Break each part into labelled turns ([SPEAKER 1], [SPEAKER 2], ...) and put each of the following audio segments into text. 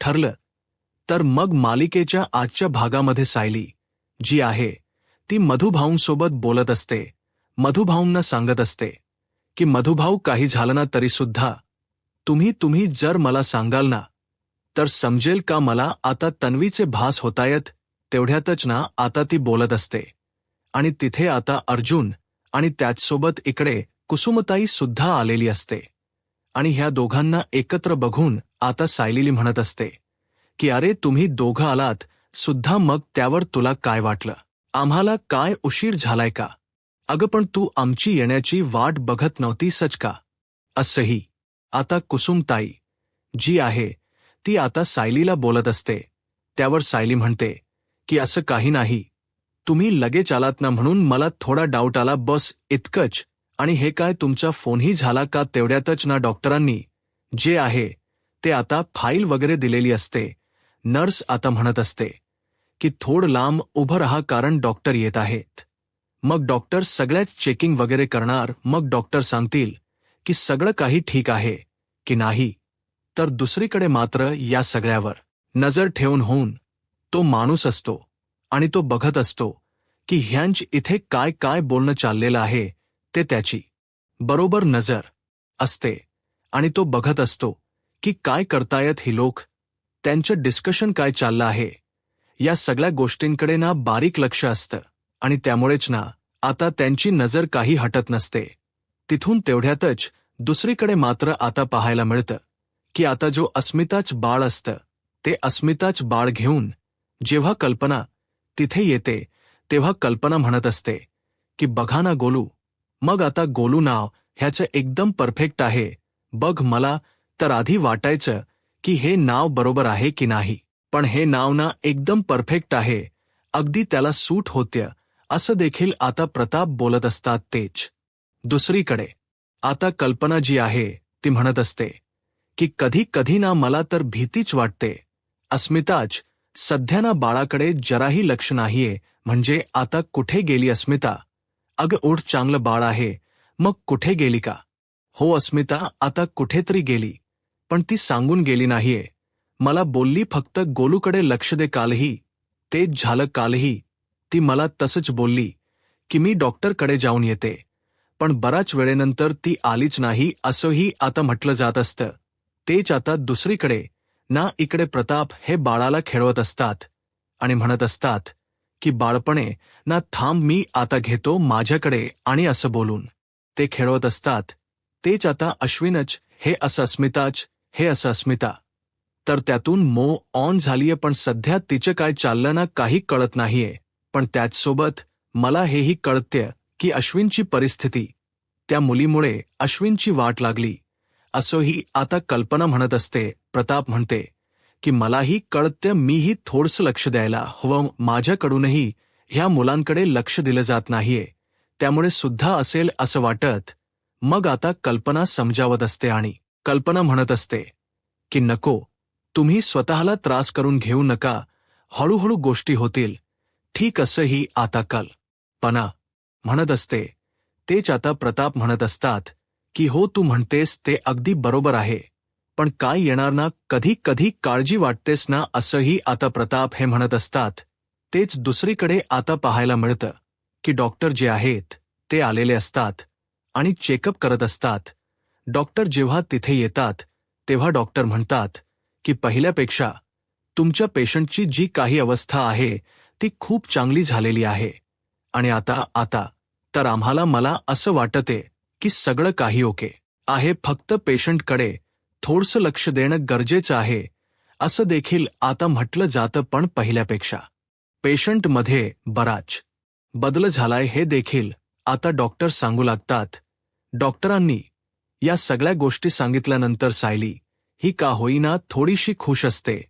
[SPEAKER 1] ठरलं तर मग मालिकेच्या आजच्या भागामध्ये सायली जी आहे ती मधुभाऊंसोबत बोलत असते. मधुभाऊंना सांगत असते की मधुभाऊ काही झालं ना तरीसुद्धा तुम्ही जर मला सांगाल ना तर समजेल का मला आता तन्वीचे भास होतायत. तेवढ्यातच ना आता ती बोलत असते आणि तिथे आता अर्जुन आणि त्याचसोबत इकडे कुसुमताई सुद्धा आलेली असते आणि ह्या दोघांना एकत्र बघून आता सायली म्हणत असते की अरे तुम्ही दोघं आलात सुद्धा मग त्यावर तुला काय वाटलं? आम्हाला काय उशीर झालाय का? अगं पण तू आमची येण्याची वाट बघत नव्हतीसच का? असंही आता कुसुमताई जी आहे ती आता सायलीला बोलत असते. त्यावर सायली म्हणते की असं काही नाही, तुम्ही लगेच आलात ना म्हणून मला थोडा डाऊट आला बस इतकंच. आणि हे काय तुमचा फोनही झाला का? तेवढ्यातच ना डॉक्टरांनी जे आहे ते आता फाईल वगैरे दिलेली असते. नर्स आता म्हणत असते की थोडं लांब उभं राहा कारण डॉक्टर येत आहेत. मग डॉक्टर सगळ्याच चेकिंग वगैरे करणार. मग डॉक्टर सांगतील की सगळं काही ठीक आहे की नाही. तर दुसरीकडे मात्र या सगळ्यावर नजर ठेवून होऊन तो माणूस असतो आणि तो बघत असतो की ह्यांच इथे काय काय बोलणं चाललेलं आहे ते त्याची बरोबर नजर असते आणि तो बघत असतो की काय करतायत ही लोक, त्यांचं डिस्कशन काय चाललं आहे. या सगळ्या गोष्टींकडे ना बारीक लक्ष असतं आणि त्यामुळेच ना आता त्यांची नजर काही हटत नसते. तिथून तेवढ्यातच दुसरीकडे मात्र आता पाहायला मिळतं की आता जो अस्मिताच बाळ असतं ते अस्मिताच बाळ घेऊन जेव्हा कल्पना तिथे येते तेव्हा कल्पना म्हणत असते की बघा ना गोलू. मग आता गोलू नाव ह्याचं एकदम परफेक्ट आहे बघ. मला तर आधी वाटायचं की हे नाव बरोबर आहे की नाही, पण हे नाव ना एकदम परफेक्ट आहे, अगदी त्याला सूट होत्य असं देखील आता प्रताप बोलत असतात. तेच दुसरीकडे आता कल्पना जी आहे ती म्हणत असते की कधी कधी ना मला तर भीतीच वाटते. अस्मिताच सध्या ना बाळाकडे जराही लक्ष नाहीये. म्हणजे आता कुठे गेली अस्मिता? अगं ओढ चांगलं बाळ आहे, मग कुठे गेली का? हो अस्मिता आता कुठेतरी गेली, पण ती सांगून गेली नाहीये. मला बोलली फक्त गोलूकडे लक्ष दे. कालही तेच झालं. कालही ती मला तसंच बोलली की मी डॉक्टरकडे जाऊन येते, पण बराच वेळेनंतर ती आलीच नाही असंही आता म्हटलं जात असतं. तेच आता दुसरीकडे ना इकडे प्रताप हे बाळाला खेळवत असतात आणि म्हणत असतात की बाळपणे ना थांब मी आता घेतो माझ्याकडे आणि असं बोलून ते खेळवत असतात. तेच आता अश्विनच हे असं अस्मिताच हे असं अस्मिता. तर त्यातून ऑन झालीये पण सध्या तिचं काय चाललं ना काही कळत नाहीये. पण त्याचसोबत मला हेही कळतेय की अश्विनची परिस्थिती, त्या मुलीमुळे अश्विनची वाट लागली असंही आता कल्पना म्हणत असते. प्रताप म्हणते की मलाही कळतं, मीही थोडंसं लक्ष द्यायला हवं. माझ्याकडूनही ह्या मुलांकडे लक्ष दिलं जात नाहीये, त्यामुळे सुद्धा असेल असं वाटत. मग आता कल्पना समजावत असते आणि कल्पना म्हणत असते की नको, तुम्ही स्वतःला त्रास करून घेऊ नका, हळूहळू गोष्टी होतील ठीक. असंही आता कल्पना म्हणत असते. तेच आता प्रताप म्हणत असतात की हो तू म्हणतेस ते अगदी बरोबर आहे, पण काय येणार ना, कधी कधी काळजी वाटतेस ना असंही आता प्रताप हे म्हणत असतात. तेच दुसरीकडे आता पाहायला मिळतं की डॉक्टर जे आहेत ते आलेले असतात आणि चेकअप करत असतात. डॉक्टर जेव्हा तिथे येतात तेव्हा डॉक्टर म्हणतात की पहिल्यापेक्षा तुमच्या पेशंटची जी काही अवस्था आहे ती खूप चांगली झालेली आहे आणि आता तर मला असं वाटते की सगळं काही ओके आहे. फक्त पेशंटकडे थोडंसं लक्ष देणं गरजेचं आहे असं देखील आता म्हटलं जातं. पण पहिल्यापेक्षा पेशंटमध्ये बराच बदल झालाय हे देखील आता डॉक्टर सांगू लागतात. डॉक्टरांनी या सगळ्या गोष्टी सांगितल्यानंतर सायली ही का होईना थोडीशी खुश असते.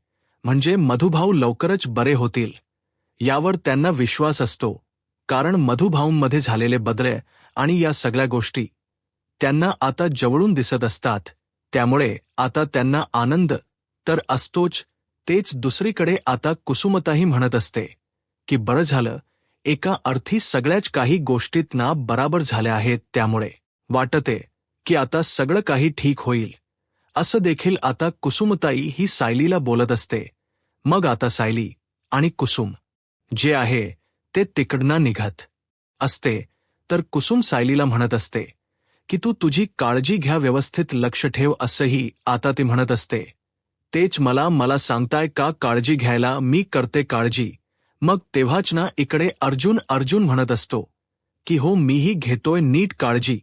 [SPEAKER 1] म्हणजे मधुभाऊ लवकरच बरे होतील यावर त्यांना विश्वास असतो, कारण मधुभाऊंमध्ये झालेले बदल आणि या सगळ्या गोष्टी त्यांना आता जवळून दिसत असतात. त्यामुळे आता त्यांना आनंद तर असतोच. तेच दुसरीकडे आता कुसुमताही म्हणत असते की बरं झालं, एका अर्थी सगळ्याच काही गोष्टीत ना बराबर झाल्या आहेत. त्यामुळे वाटते की आता सगळं काही ठीक होईल. असं देखील आता कुसुमताई ही सायलीला बोलत असते. मग आता सायली आणि कुसुम जे आहे ते तिकडनं निघत असते, तर कुसुम सायलीला म्हणत असते की तू तुझी काळजी घ्या, व्यवस्थित लक्ष ठेव, असंही आता ती म्हणत असते. तेच मला सांगताय का काळजी घ्यायला? मी करते काळजी. मग तेव्हाच ना इकडे अर्जुन म्हणत असतो की हो, मीही घेतोय नीट काळजी,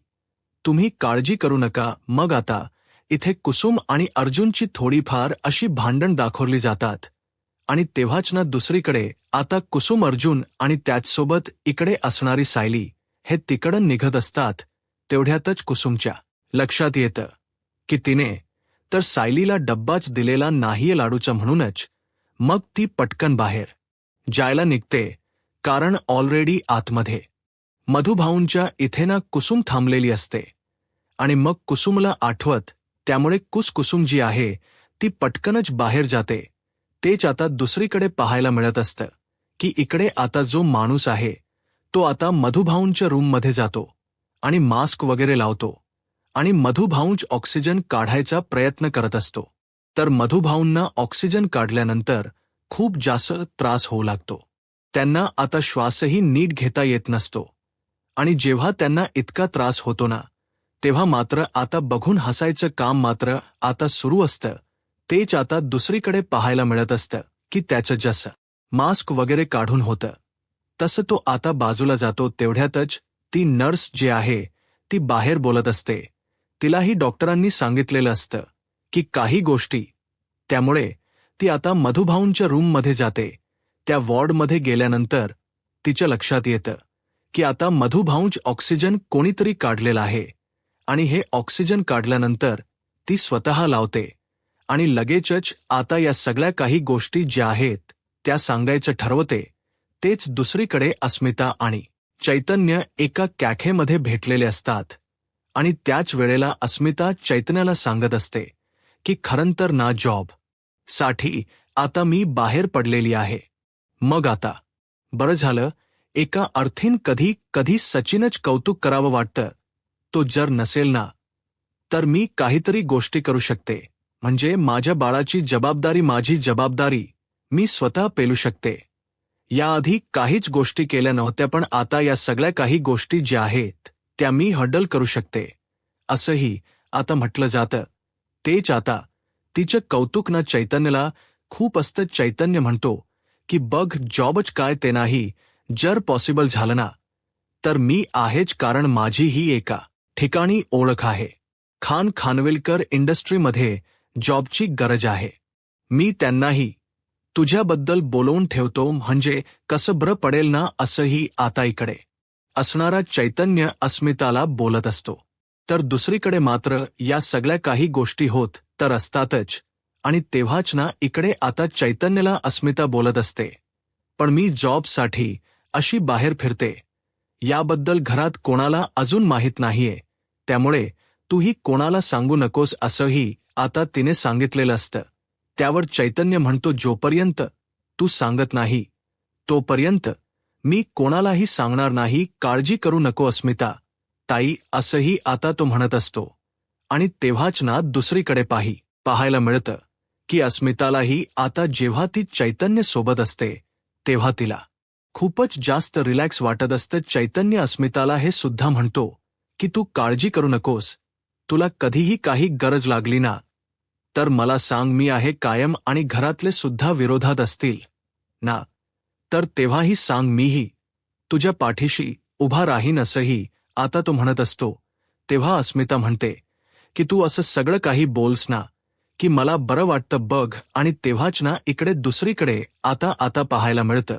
[SPEAKER 1] तुम्ही काळजी करू नका. मग आता इथे कुसुम आणि अर्जुनची थोडीफार अशी भांडण दाखवली जातात. आणि तेव्हाच ना दुसरीकडे आता कुसुम, अर्जुन आणि त्याचसोबत इकडे असणारी सायली हे तिकडं निघत असतात. तेवढ्यातच कुसुमच्या लक्षात येतं की तिने तर सायलीला डब्बाच दिलेला नाहीये लाडूचा म्हणूनच. मग ती पटकन बाहेर जायला निघते, कारण ऑलरेडी आतमध्ये मधुभाऊंच्या इथे ना कुसुम थांबलेली असते. आणि मग कुसुमला आठवत, त्यामुळे कुसुम जी आहे ती पटकनच बाहेर जाते. तेच आता दुसरीकडे पाहायला मिळत असतं की इकडे आता जो माणूस आहे तो आता मधुभाऊंच्या रूममध्ये जातो आणि मास्क वगैरे लावतो आणि मधुभाऊंच ऑक्सिजन काढायचा प्रयत्न करत असतो. तर मधुभाऊंना ऑक्सिजन काढल्यानंतर खूप जास्त त्रास होऊ लागतो. त्यांना आता श्वासही नीट घेता येत नसतो. आणि जेव्हा त्यांना इतका त्रास होतो ना, तेव्हा मात्र आता बघून हसायचं काम मात्र आता सुरू असतं. तेच आता दुसरीकडे पाहायला मिळत असतं की त्याचं जसं मास्क वगैरे काढून होतं तसं तो आता बाजूला जातो. तेवढ्यातच ती नर्स जे आहे ती बाहेर बोलत असते. तिलाही डॉक्टरांनी सांगितलेलं असतं की काही गोष्टी, त्यामुळे ती आता मधुभाऊंच्या रूममध्ये जाते. त्या वॉर्डमध्ये गेल्यानंतर तिच्या लक्षात येतं की आता मधुभाऊंच ऑक्सिजन कोणीतरी काढलेला आहे. आणि हे ऑक्सिजन काढल्यानंतर ती स्वतः लावते आणि लगेचच आता या सगळ्या काही गोष्टी ज्या आहेत त्या सांगायचं ठरवते. तेच दुसरीकडे अस्मिता आणि चैतन्य एका कॅफेमध्ये भेटलेले असतात. आणि त्याच वेळेला अस्मिता चैतन्याला सांगत असते की खरंतर ना जॉब साठी आता मी बाहेर पडलेली आहे. मग आता बरं झालं, एका अर्थीन कधी कधी सचिनच कौतुक करावं वाटतं. तो जर नसेल ना तर मी काहीतरी गोष्टी करू शकते, म्हणजे माझ्या बाळाची जबाबदारी, माझी जबाबदारी मी स्वतः पेलू शकते. याआधी काहीच गोष्टी केल्या नव्हत्या, पण आता या सगळ्या काही गोष्टी ज्या आहेत त्या मी हँडल करू शकते, असंही आता म्हटलं जातं. तेच आता तिचं कौतुक ना चैतन्यला खूप असतं. चैतन्य म्हणतो की बघ, जॉबच काय ते नाही, जर पॉसिबल झालं ना तर मी आहेच, कारण माझी ही एका ठिकाणी ओळख आहे. खानविलकर इंडस्ट्रीमध्ये जॉबची गरज आहे. मी त्यांनाही तुझ्याबद्दल बोलवून ठेवतो, म्हणजे कसं बरं पडेल ना. असंही आता इकडे असणारा चैतन्य अस्मिताला बोलत असतो. तर दुसरीकडे मात्र या सगळ्या काही गोष्टी होत तर असतातच. आणि तेव्हाच ना इकडे आता चैतन्यला अस्मिता बोलत असते, पण मी जॉबसाठी अशी बाहेर फिरते, याबद्दल घरात कोणाला अजून माहीत नाहीये, त्यामुळे तूही कोणाला सांगू नकोस, असंही आता तिने सांगितलेलं असतं. त्यावर चैतन्य म्हणतो, जोपर्यंत तू सांगत नाही तोपर्यंत मी कोणालाही सांगणार नाही, काळजी करू नको अस्मिता ताई, असंही आता तो म्हणत असतो. आणि तेव्हाच ना दुसरीकडे पाहायला मिळतं की अस्मितालाही आता जेव्हा ती चैतन्य सोबत असते तेव्हा तिला खूपच जास्त रिलॅक्स वाटत असतं. चैतन्य अस्मिताला हे सुद्धा म्हणतो की तू काळजी करू नकोस, तुला कधीही काही गरज लागली ना तर मला सांग, मी आहे कायम. आणि घरातले सुद्धा विरोधात असतील ना तर तेव्हाही सांग, मीही तुझ्या पाठीशी उभा राहीन, असंही आता तो म्हणत असतो. तेव्हा अस्मिता म्हणते की तू असं सगळं काही बोलस ना की मला बरं वाटतं बघ. आणि तेव्हाच ना इकडे दुसरीकडे आता पाहायला मिळतं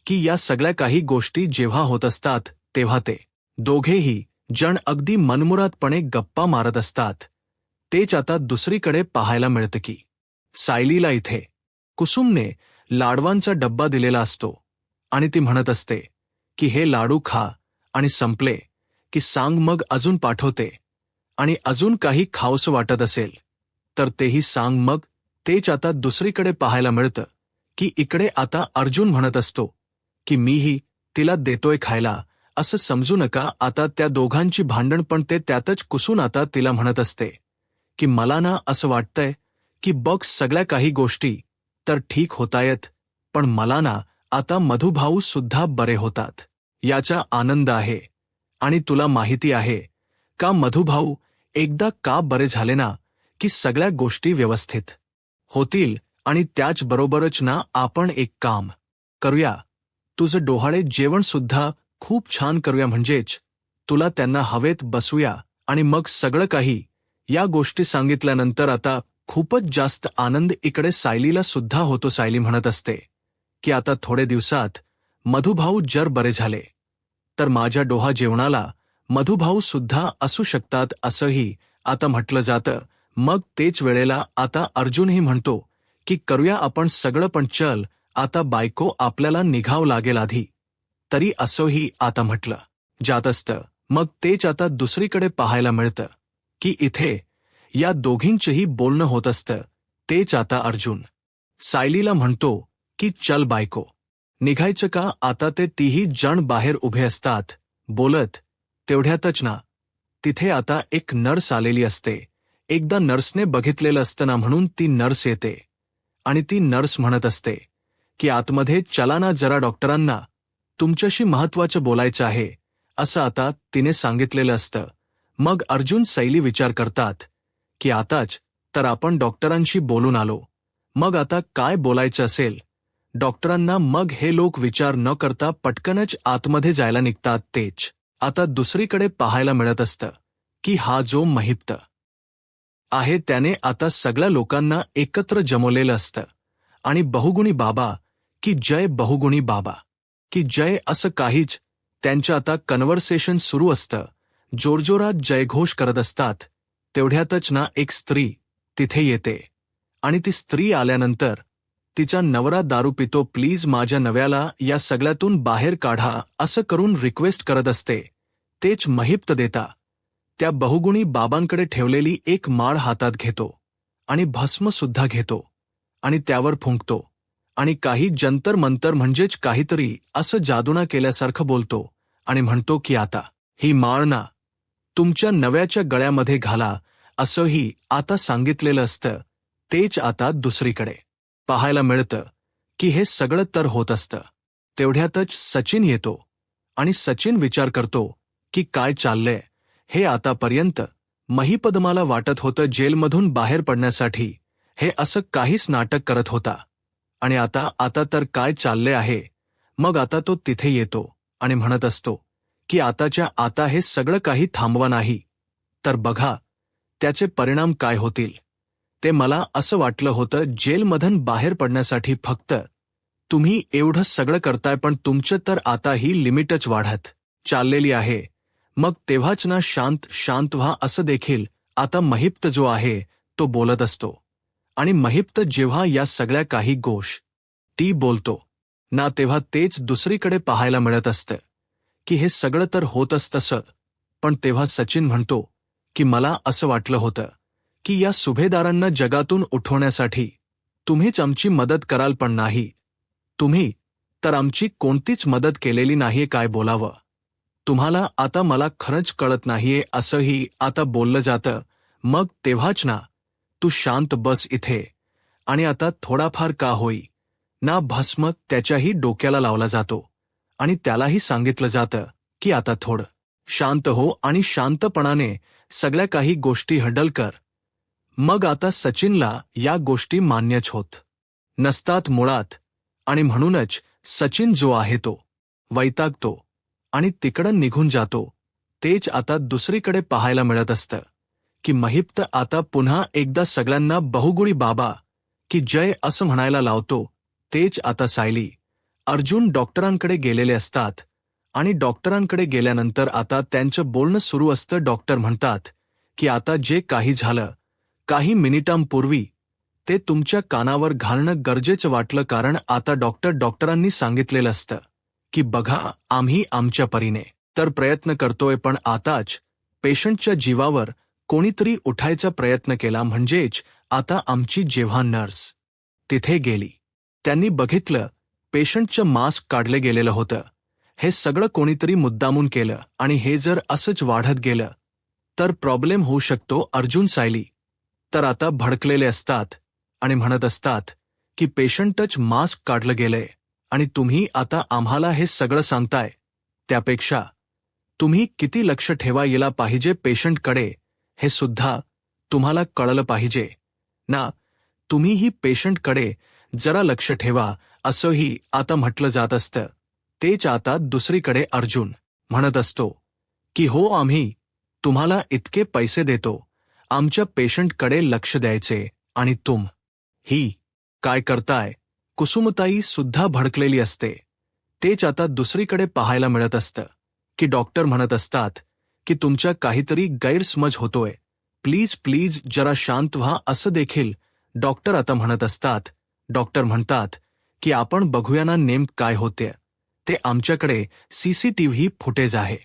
[SPEAKER 1] की या सगळ्या काही गोष्टी जेव्हा होत असतात तेव्हा ते दोघेही जण अगदी मनमुरादपणे गप्पा मारत असतात. तेच आता दुसरीकडे पाहायला मिळतं की सायलीला इथे कुसुमने लाडवांचा डब्बा दिलेला असतो आणि ती म्हणत असते की हे लाडू खा, आणि संपले की सांग, मग अजून पाठवते. आणि अजून काही खावंसं वाटत असेल तर तेही सांग. मग तेच आता दुसरीकडे पाहायला मिळतं की इकडे आता अर्जुन म्हणत असतो की मीही तिला देतोय खायला, असं समजू नका. आता त्या दोघांची भांडण, पण ते त्यातच कुसून आता तिला म्हणत असते की मला ना असं वाटतंय की बघ सगळ्या काही गोष्टी तर ठीक होतायत, पण मला ना आता मधुभाऊ सुद्धा बरे होतात याचा आनंद आहे. आणि तुला माहिती आहे का मधुभाऊ एकदा का बरे झाले ना की सगळ्या गोष्टी व्यवस्थित होतील. आणि त्याचबरोबरच ना आपण एक काम करूया, तुझं डोहाळे जेवण सुद्धा खूप छान करूया, म्हणजेच तुला त्यांना हवेत बसूया आणि मग सगळं काही. या गोष्टी सांगितल्यानंतर आता खूपच जास्त आनंद इकडे सायलीला सुद्धा होतो. सायली म्हणत असते की आता थोडे दिवसात मधुभाऊ जर बरे झाले तर माझ्या डोहा जेवणाला मधुभाऊ सुद्धा असू शकतात असंही आता म्हटलं जातं. मग तेच वेळेला आता अर्जुनही म्हणतो की करूया आपण सगळं, पण चल आता बायको आपल्याला निघावं लागेल आधी. तरी असंही आता म्हटलं जात असतं. मग तेच आता दुसरीकडे पाहायला मिळतं की इथे या दोघींचंही बोलणं होत असतं. तेच आता अर्जुन सायलीला म्हणतो की चल बायको, निघायचं का आता. ते तीही जण बाहेर उभे असतात बोलत. तेवढ्यातच ना तिथे आता एक नर्स आलेली असते. एकदा नर्सने बघितलेलं असतं ना, म्हणून ती नर्स येते आणि ती नर्स म्हणत असते की आतमध्ये चला ना जरा, डॉक्टरांना तुमच्याशी महत्वाचं बोलायचं आहे असं आता तिने सांगितलेलं असतं. मग अर्जुन सायली विचार करतात की आताच तर आपण डॉक्टरांशी बोलून आलो, मग आता काय बोलायचं असेल डॉक्टरांना. मग हे लोक विचार न करता पटकनच आतमध्ये जायला निघतात. तेच आता दुसरीकडे पाहायला मिळत असतं की हा जो महिप्त आहे त्याने आता सगळ्या लोकांना एकत्र जमवलेलं असतं आणि बहुगुणी बाबा की जय, बहुगुणी बाबा की जय असं काहीच त्यांचं आता कन्व्हर्सेशन सुरू असतं. जोरजोरात जयघोष करत असतात. तेवढ्यातच ना एक स्त्री तिथे येते आणि ती स्त्री आल्यानंतर तिचा नवरा दारू पितो, प्लीज माझ्या नव्याला या सगळ्यातून बाहेर काढा असं करून रिक्वेस्ट करत असते. तेच महिप्त देता त्या बहुगुणी बाबांकडे ठेवलेली एक माळ हातात घेतो आणि भस्म सुद्धा घेतो आणि त्यावर फुंकतो आणि काही जंतर मंतर म्हणजेच काहीतरी असं जादूना केल्यासारखं बोलतो आणि म्हणतो की आता ही माळ ना तुमच्या नव्याच्या गळ्यामध्ये घाला असंही आता सांगितलेलं असतं. तेच आता दुसरीकडे पाहायला मिळतं की हे सगळं तर होत असतं. तेवढ्यातच सचिन येतो आणि सचिन विचार करतो की काय चाललंय हे. आतापर्यंत महिपदमाला वाटत होतं जेलमधून बाहेर पडण्यासाठी हे असं काहीच नाटक करत होता आणि आता आता तर काय चालले आहे. मग आता तो तिथे येतो आणि म्हणत असतो की आताच्या आता हे सगळं काही थांबवा, नाही तर बघा त्याचे परिणाम काय होतील ते. मला असं वाटलं होतं जेलमधून बाहेर पडण्यासाठी फक्त तुम्ही एवढं सगळं करताय, पण तुमचं तर आता ही लिमिटच वाढत चाललेली आहे. मग तेव्हाच ना शांत शांत व्हा असं देखील आता महिप्त जो आहे तो बोलत असतो. आणि महिप्त जेव्हा या सगळ्या काही गोष्टी बोलतो ना तेव्हा तेच दुसरीकडे पाहायला मिळत असतं की हे सगळं तर होतच तसं. पण तेव्हा सचिन म्हणतो की मला असं वाटलं होतं की या सुभेदारांना जगातून उठवण्यासाठी तुम्हीच आमची मदत कराल, पण नाही, तुम्ही तर आमची कोणतीच मदत केलेली नाहीये. काय बोलावं तुम्हाला आता मला खरंच कळत नाहीये असंही आता बोललं जातं. मग तेव्हाच ना तू शांत बस इथे आणि आता थोडाफार का होई ना भस्म त्याच्याही डोक्याला लावला जातो आणि त्यालाही सांगितलं जातं की आता थोडं शांत हो आणि शांतपणाने सगळ्या काही गोष्टी हँडल कर. मग आता सचिनला या गोष्टी मान्यच होत नसतात मुळात आणि म्हणूनच सचिन जो आहे तो वैतागतो आणि तिकडं निघून जातो. तेच आता दुसरीकडे पाहायला मिळत असतं की महिप्त आता पुन्हा एकदा सगळ्यांना बहुगुणी बाबा की जय असं म्हणायला लावतो. तेच आता सायली अर्जुन डॉक्टरांकडे गेलेले असतात आणि डॉक्टरांकडे गेल्यानंतर आता त्यांचं बोलणं सुरू असतं. डॉक्टर म्हणतात की आता जे काही झालं काही मिनिटांपूर्वी ते तुमच्या कानावर घालणं गरजेचं वाटलं, कारण आता डॉक्टरांनी सांगितलेलं असतं की बघा आम्ही आमच्या परीने तर प्रयत्न करतोय, पण आताच पेशंटच्या जीवावर कोणीतरी उठायचा प्रयत्न केला. म्हणजेच आता आमची जेव्हा नर्स तिथे गेली त्यांनी बघितलं पेशंटचं मास्क काढले गेलेलं होतं. हे सगळं कोणीतरी मुद्दामून केलं आणि हे जर असंच वाढत गेलं तर प्रॉब्लेम होऊ शकतो. अर्जुन सायली तर आता भडकलेले असतात आणि म्हणत असतात की पेशंटच मास्क काढलं गेलंय आणि तुम्ही आता आम्हाला हे सगळं सांगताय. त्यापेक्षा तुम्ही किती लक्ष ठेवायला पाहिजे पेशंटकडे हे सुद्धा तुम्हाला कळलं पाहिजे ना. तुम्हीही पेशंटकडे जरा लक्ष ठेवा असंही आता म्हटलं जात असतं. तेच आता दुसरीकडे अर्जुन म्हणत असतो की हो, आम्ही तुम्हाला इतके पैसे देतो आमच्या पेशंटकडे लक्ष द्यायचे आणि ही काय करताय. कुसुमताई सुद्धा भडकलेली असते. तेच आता दुसरीकडे पाहायला मिळत असतं की डॉक्टर म्हणत असतात की तुमच्या काहीतरी गैरसमज होतोय, प्लीज प्लीज जरा शांत व्हा असं देखील डॉक्टर आता म्हणत असतात. डॉक्टर म्हणतात की आपण बघूया ना नेम काय होते ते. आमच्याकडे सीसीटीव्ही फुटेज आहे.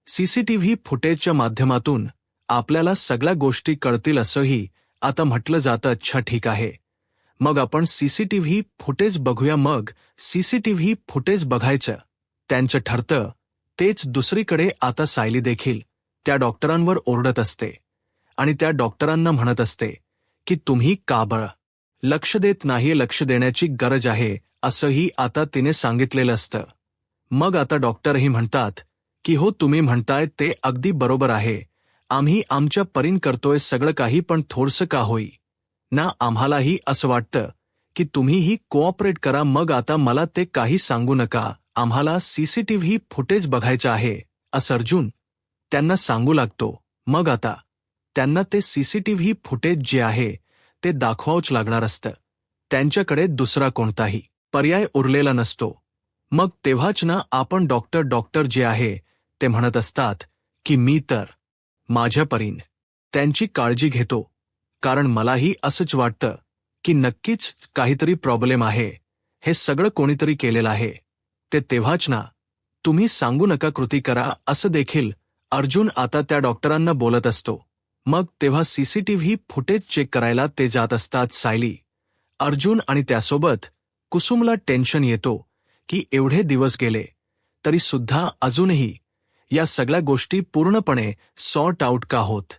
[SPEAKER 1] सीसीटीव्ही फुटेजच्या माध्यमातून आपल्याला सगळ्या गोष्टी कळतील असंही आता म्हटलं जातं. अच्छा ठीक आहे, मग आपण सीसीटीव्ही फुटेज बघूया. मग सीसीटीव्ही फुटेज बघायचं त्यांचं ठरतं. तेच दुसरीकडे आता सायली देखील त्या डॉक्टरांवर ओरडत असते आणि त्या डॉक्टरांना म्हणत असते की तुम्ही का बरं लक्ष देत नाही, लक्ष देण्याची गरज आहे असंही आता तिने सांगितलेलं असतं. मग आता डॉक्टरही म्हणतात की हो, तुम्ही म्हणताय ते अगदी बरोबर आहे, आम्ही आमच्या परीन करतोय सगळं काही, पण थोडंसं का होई ना आम्हालाही असं वाटतं की तुम्हीही कोऑपरेट करा. मग आता मला ते काही सांगू नका, आम्हाला सीसीटीव्ही फुटेज बघायचं आहे असं अर्जुन त्यांना सांगू लागतो. मग आता त्यांना ते सीसीटीव्ही फुटेज जे आहे ते दाखवावंच लागणार असतं. त्यांच्याकडे दुसरा कोणताही पर्याय उरलेला नसतो. मग तेव्हाच ना आपण डॉक्टर जे आहे ते म्हणत असतात की मी तर माझ्या परीन त्यांची काळजी घेतो, कारण मलाही असंच वाटतं की नक्कीच काहीतरी प्रॉब्लेम आहे, हे सगळं कोणीतरी केलेलं आहे. ते तेव्हाच ना तुम्ही सांगू नका, कृती करा असं देखील अर्जुन आता त्या डॉक्टरांना बोलत असतो. मग तेव्हा सीसीटीव्ही फुटेज चेक करायला ते जात असतात सायली, अर्जुन आणि त्यासोबत कुसुमला टेन्शन येतो की एवढे दिवस गेले तरी सुद्धा अजूनही या सगळ्या गोष्टी पूर्णपणे सॉर्ट आउट का होत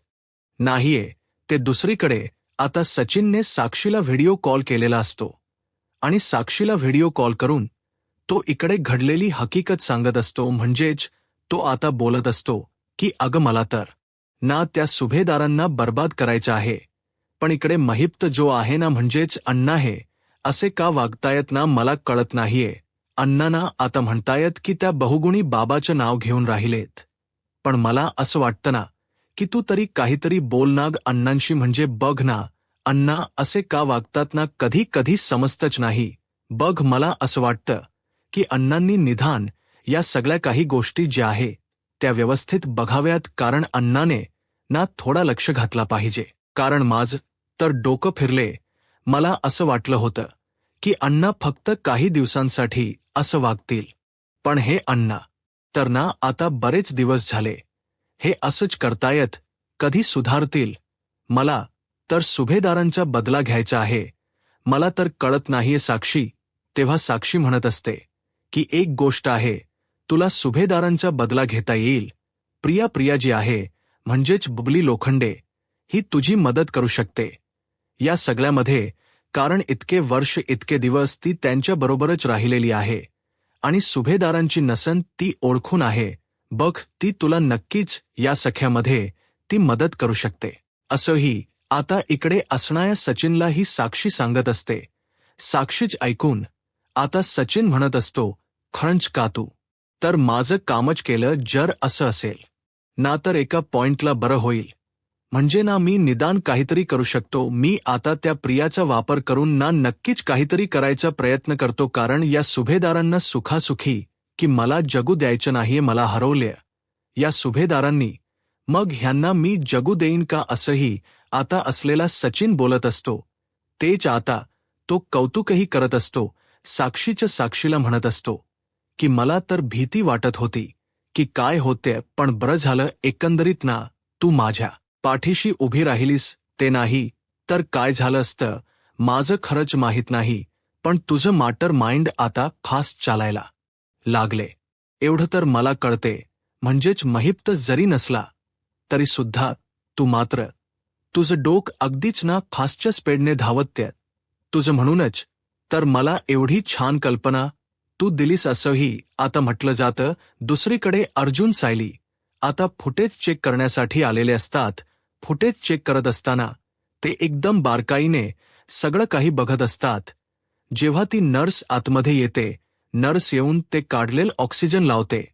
[SPEAKER 1] नाहीये. ते दुसरीकडे आता सचिनने साक्षीला व्हिडिओ कॉल केलेला असतो आणि साक्षीला व्हिडिओ कॉल करून तो इकडे घडलेली हकीकत सांगत असतो. म्हणजेच तो आता बोलत असतो की अगं मला तर ना त्या सुभेदारांना बर्बाद करायचं आहे, पण इकडे महिप्त जो आहे ना, म्हणजेच अण्णा, हे असे का वागतायत ना मला कळत नाहीये. अण्णांना आता म्हणतायत की त्या बहुगुणी बाबाचं नाव घेऊन राहिलेत, पण मला असं वाटतं ना की तू तरी काहीतरी बोल ना अण्णांशी. म्हणजे बघ ना अण्णा असे का वागतात ना, कधी कधी समजतच नाही. बघ, मला असं वाटतं की अण्णांनी निदान या सगळ्या काही गोष्टी ज्या आहे त्या व्यवस्थित बघाव्यात, कारण अण्णाने ना थोडा लक्ष घातला पाहिजे. कारण माझं तर डोकं फिरले. मला असं वाटलं होतं की अण्णा फक्त काही दिवसांसाठी असं वागतील, पण हे अण्णा तर ना आता बरेच दिवस झाले हे असंच करतायत. कधी सुधारतील? मला तर सुभेदारांचा बदला घ्यायचा आहे, मला तर कळत नाहीये साक्षी. तेव्हा साक्षी म्हणत असते की एक गोष्ट आहे, तुला सुभेदारांचा बदला घेता येईल. प्रिया जी आहे म्हणजेच बबली लोखंडे, ही तुझी मदत करू शकते या सगळ्यामध्ये, कारण इतके वर्ष इतके दिवस ती त्यांच्याबरोबरच राहिलेली आहे आणि सुभेदारांची नसन ती ओळखून आहे. बघ, ती तुला नक्कीच या सख्यामध्ये ती मदत करू शकते असंही आता इकडे असणाऱ्या सचिनला ही साक्षी सांगत असते. साक्षीच ऐकून आता सचिन म्हणत असतो, खरंच का तू तर माझं कामच केलं. जर असं असेल ना तर एका पॉइंटला बरं होईल, म्हणजे ना मी निदान काहीतरी करू शकतो. मी आता त्या प्रियाचा वापर करून ना नक्कीच काहीतरी करायचा प्रयत्न करतो, कारण या सुभेदारांना सुखासुखी की मला जगू द्यायचं नाहीये. मला हरवले या सुभेदारांनी, मग ह्यांना मी जगू देईन का असंही आता असलेला सचिन बोलत असतो. तेच आता तो कौतुकही करत असतो. साक्षीला म्हणत असतो की मला तर भीती वाटत होती की काय होते, पण बरं झालं एकंदरीत ना तू माझ्या पाठीशी उभी राहिलीस. ते नाही तर काय झालं असतं माझं खरंच माहीत नाही, पण तुझं माटर माइंड आता फास्ट चालायला लागले एवढं तर मला कळते. म्हणजेच महिप्त जरी नसला तरी सुद्धा तू मात्र तुझं डोक अगदीच ना फास्टच्या स्पीडने धावतय. तुझं म्हणूनच तर मला एवढी छान कल्पना तू दिलीस असंही आता म्हटलं जातं. दुसरीकडे अर्जुन सायली आता फुटेज चेक करण्यासाठी आलेले असतात. फुटेज चेक करत असताना ते एकदम बारकाईने सगळं काही बघत असतात. जेव्हा ती नर्स आतमध्ये येते, नर्स येऊन ते काढलेलं ऑक्सिजन लावते.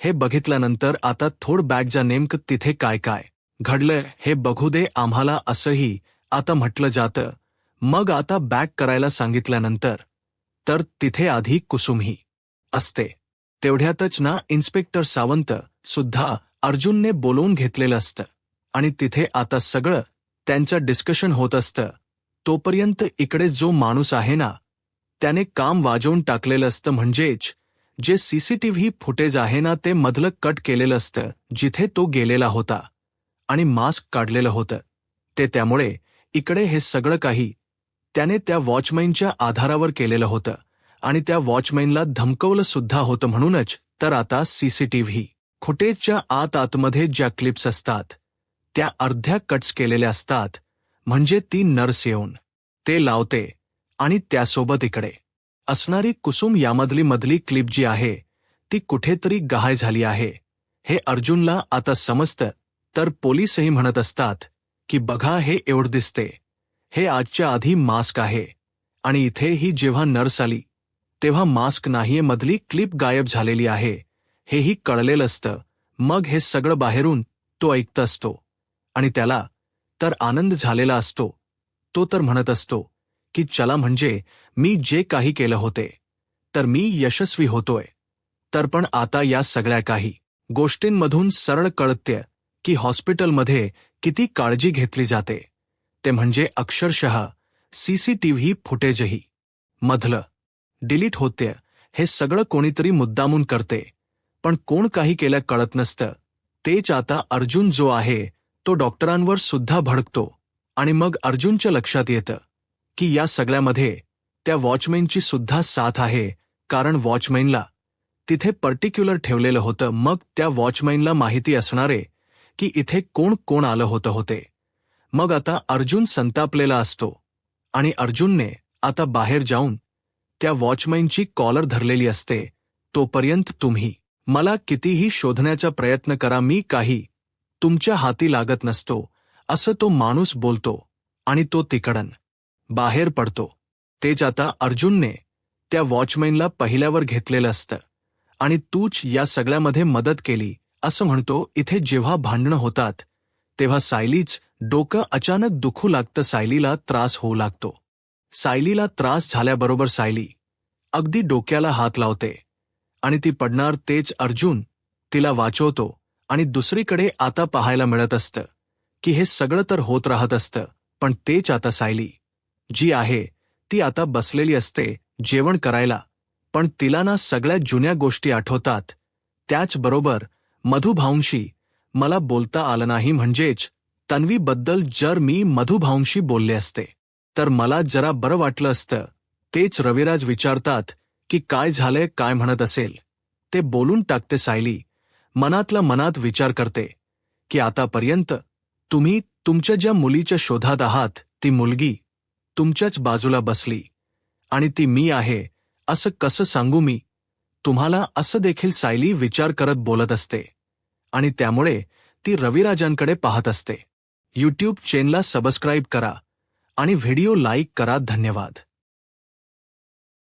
[SPEAKER 1] हे बघितल्यानंतर आता थोड बॅग जा नेमकं तिथे काय काय घडलंय हे बघू दे आम्हाला असंही आता म्हटलं जातं. मग आता बॅग करायला सांगितल्यानंतर तर तिथे आधी कुसुमही असते. तेवढ्यातच ना इन्स्पेक्टर सावंत सुद्धा अर्जुनने बोलवून घेतलेलं असतं आणि तिथे आता सगळं त्यांचं डिस्कशन होत असतं. तोपर्यंत इकडे जो माणूस आहे ना त्याने काम वाजवून टाकलेलं असतं. म्हणजेच जे सीसीटीव्ही फुटेज आहे ना ते मधलं कट केलेलं असतं जिथे तो गेलेला होता आणि मास्क काढलेलं होतं ते. त्यामुळे इकडे हे सगळं काही त्याने त्या वॉचमॅनच्या आधारावर केलेलं होतं आणि त्या वॉचमॅनला धमकवलं सुद्धा होतं. म्हणूनच तर आता सीसीटीव्ही फुटेजच्या आतमध्ये ज्या क्लिप्स असतात त्या अर्ध्या कट्स केलेल्या असतात. म्हणजे ती नर्स येऊन ते लावते आणि त्यासोबत इकडे असणारी कुसुम यामधली मधली क्लिप जी आहे ती कुठेतरी गायब झाली आहे. हे अर्जुनला आता समजतं. तर पोलीसही म्हणत असतात की बघा हे एवढं दिसते, हे आजच्या आधी मास्क आहे आणि इथे ही जेव्हा नर्स आली तेव्हा मास्क नाहीये, मधली क्लिप गायब झालेली आहे. हेही कळलेलं असतं. मग हे सगळं बाहेरून तो ऐकत असतो आणि त्याला तर आनंद झालेला असतो. तो तर म्हणत असतो की चला म्हणजे मी जे काही केलं होते तर मी यशस्वी होतोय. तर पण आता या सगळ्या काही गोष्टींमधून सरळ कळतंय की हॉस्पिटलमध्ये किती काळजी घेतली जाते. ते म्हणजे अक्षरशः सीसीटीव्ही फुटेजही मधलं डिलीट होते. हे सगळं कोणीतरी मुद्दामून करते पण कोण काही केलं कळत नसतं. तेच आता अर्जुन जो आहे तो डॉक्टरांवर सुद्धा भडकतो आणि मग अर्जुनच्या लक्षात येतं की या सगळ्यामध्ये त्या वॉचमॅनची सुद्धा साथ आहे. कारण वॉचमॅनला तिथे पर्टिक्युलर ठेवलेलं होतं. मग त्या वॉचमॅनला माहिती असणारे की इथे कोण कोण आलं होते. मग आता अर्जुन संतापलेला असतो आणि अर्जुनने आता बाहेर जाऊन त्या वॉचमॅनची कॉलर धरलेली असते. तोपर्यंत तुम्ही मला कितीही शोधण्याचा प्रयत्न करा, मी काही तुमच्या हाती लागत नसतो, असं तो माणूस बोलतो आणि तो तिकडन बाहेर पडतो. तेच आता अर्जुनने त्या वॉचमॅनला पहिल्यावर घेतलेलं असतं आणि तूच या सगळ्यामध्ये मदत केली असं म्हणतो. इथे जेव्हा भांडणं होतात तेव्हा सायलीच डोकं अचानक दुखू लागतं. सायलीला त्रास होऊ लागतो. सायलीला त्रास झाल्याबरोबर सायली अगदी डोक्याला हात लावते आणि ती पडणार. तेच अर्जुन तिला वाचवतो आणि दुसरीकडे आता पाहायला मिळत असतं की हे सगळं तर होत राहत असतं. पण तेच आता सायली जी आहे ती आता बसलेली असते जेवण करायला. पण तिला ना सगळ्या जुन्या गोष्टी आठवतात. त्याचबरोबर मधुभाऊंशी मला बोलता आलं नाही. म्हणजेच तन्वीबद्दल जर मी मधुभाऊंशी बोलले असते तर मला जरा बरं वाटलं असतं. तेच रविराज विचारतात की काय झालंय, काय म्हणत असेल ते बोलून टाकते. सायली मनातला मनात विचार करते की आतापर्यंत तुम्ही तुमच्या ज्या मुलीच्या शोधात आहात ती मुलगी तुमच्याच बाजूला बसली आणि ती मी आहे असं कसं सांगू मी तुम्हाला, असं देखील सायली विचार करत बोलत असते आणि त्यामुळे ती रविराजांकडे पाहत असते. यूट्यूब चॅनलला सबस्क्राईब करा आणि व्हिडिओ लाईक करा. धन्यवाद.